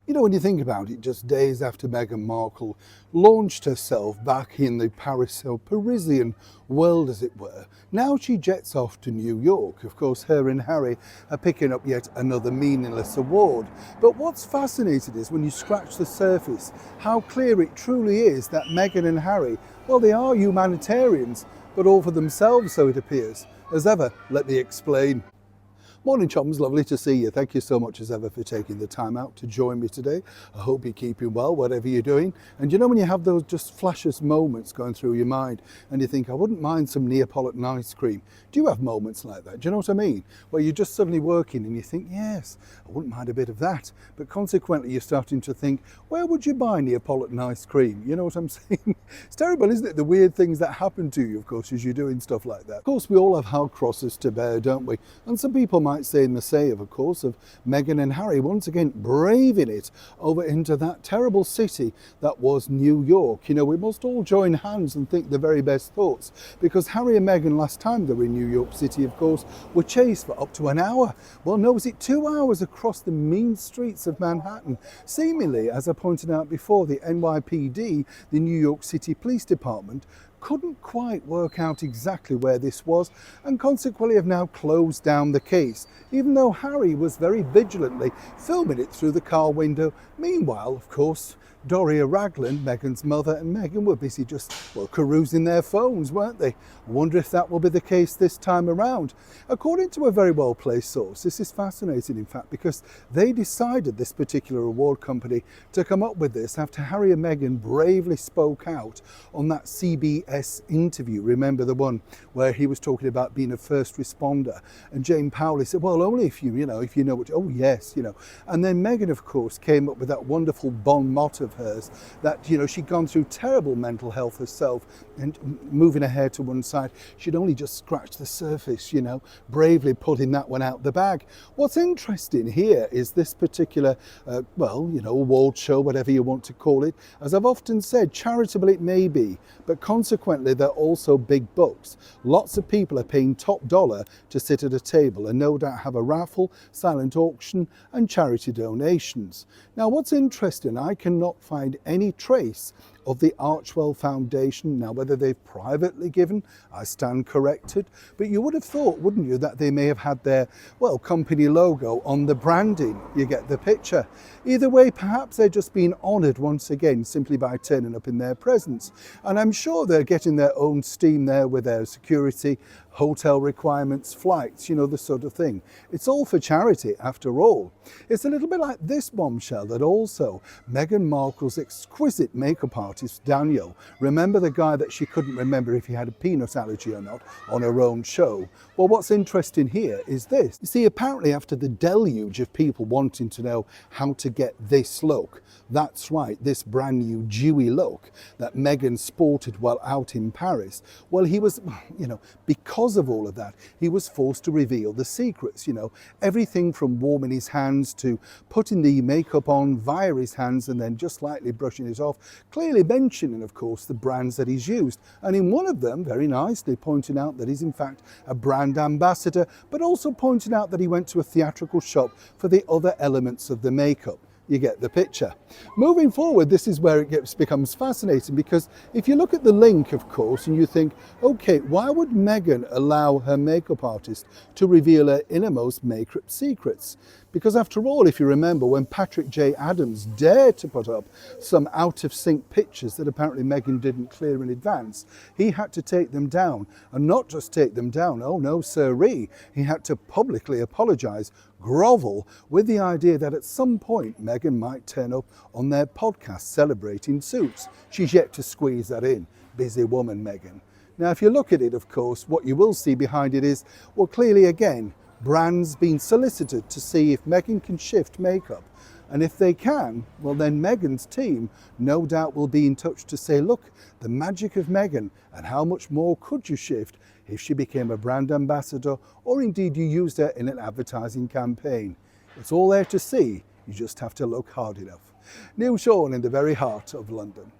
You know, when you think about it, just days after Meghan Markle launched herself back in the Parisian world, as it were, now she jets off to New York. Of course, her and Harry are picking up yet another meaningless award. But what's fascinating is when you scratch the surface, how clear it truly is that Meghan and Harry, well, they are humanitarians, but all for themselves, so it appears. As ever, let me explain. Morning chums, lovely to see you. Thank you so much as ever for taking the time out to join me today. I hope you're keeping well, whatever you're doing. And you know when you have those just flashes moments going through your mind and you think, I wouldn't mind some Neapolitan ice cream. Do you have moments like that? Do you know what I mean? Where you're just suddenly working and you think, yes, I wouldn't mind a bit of that. But consequently, you're starting to think, where would you buy Neapolitan ice cream? You know what I'm saying? It's terrible, isn't it? The weird things that happen to you, of course, as you're doing stuff like that. Of course, we all have hard crosses to bear, don't we? And some people might say in the say of course, of Meghan and Harry once again braving it over into that terrible city that was New York. You know, we must all join hands and think the very best thoughts, because Harry and Meghan last time they were in New York City, of course, were chased for up to an hour. Well, no, was it 2 hours across the mean streets of Manhattan? Seemingly, as I pointed out before, the NYPD, the New York City Police Department, couldn't quite work out exactly where this was and consequently have now closed down the case, even though Harry was very vigilantly filming it through the car window. Meanwhile, of course, Doria Ragland, Meghan's mother, and Meghan were busy just, well, carousing their phones, weren't they? I wonder if that will be the case this time around. According to a very well-placed source, this is fascinating, in fact, because they decided, this particular award company, to come up with this after Harry and Meghan bravely spoke out on that CBS interview. Remember the one where he was talking about being a first responder, and Jane Powley said, well, only if you know what, oh yes, you know. And then Meghan, of course, came up with that wonderful bon mot of hers that, you know, she'd gone through terrible mental health herself, and moving her hair to one side, she'd only just scratched the surface, you know, bravely putting that one out the bag. What's interesting here is this particular, well, you know, award show, whatever you want to call it. As I've often said, charitable it may be, but consequently they're also big bucks. Lots of people are paying top dollar to sit at a table and no doubt have a raffle, silent auction and charity donations. Now what's interesting, I cannot find any trace of the Archwell Foundation. Now, whether they've privately given, I stand corrected, but you would have thought, wouldn't you, that they may have had their, well, company logo on the branding. You get the picture. Either way, perhaps they're just being honoured once again simply by turning up in their presence. And I'm sure they're getting their own steam there with their security, hotel requirements, flights, you know, the sort of thing. It's all for charity after all. It's a little bit like this bombshell that also Meghan Markle's exquisite makeup artist Daniel, remember the guy that she couldn't remember if he had a peanut allergy or not, on her own show? Well, what's interesting here is this. You see, apparently after the deluge of people wanting to know how to get this look, that's right, this brand new dewy look that Meghan sported while out in Paris, well, he was, you know, because of all of that, he was forced to reveal the secrets, you know, everything from warming his hands to putting the makeup on via his hands and then just lightly brushing it off, clearly mentioning, of course, the brands that he's used. And in one of them, very nicely pointing out that he's in fact a brand ambassador, but also pointing out that he went to a theatrical shop for the other elements of the makeup. You get the picture. Moving forward, this is where it becomes fascinating, because if you look at the link, of course, and you think, okay, why would Meghan allow her makeup artist to reveal her innermost makeup secrets? Because after all, if you remember, when Patrick J. Adams dared to put up some out-of-sync pictures that apparently Meghan didn't clear in advance, he had to take them down. And not just take them down, oh no sirree, he had to publicly apologise, grovel, with the idea that at some point Meghan might turn up on their podcast celebrating Suits. She's yet to squeeze that in. Busy woman, Meghan. Now, if you look at it, of course, what you will see behind it is, well, clearly again, brands being solicited to see if Meghan can shift makeup. And if they can, well then Meghan's team no doubt will be in touch to say, look, the magic of Meghan, and how much more could you shift if she became a brand ambassador, or indeed you used her in an advertising campaign. It's all there to see, you just have to look hard enough. Neil Sean in the very heart of London.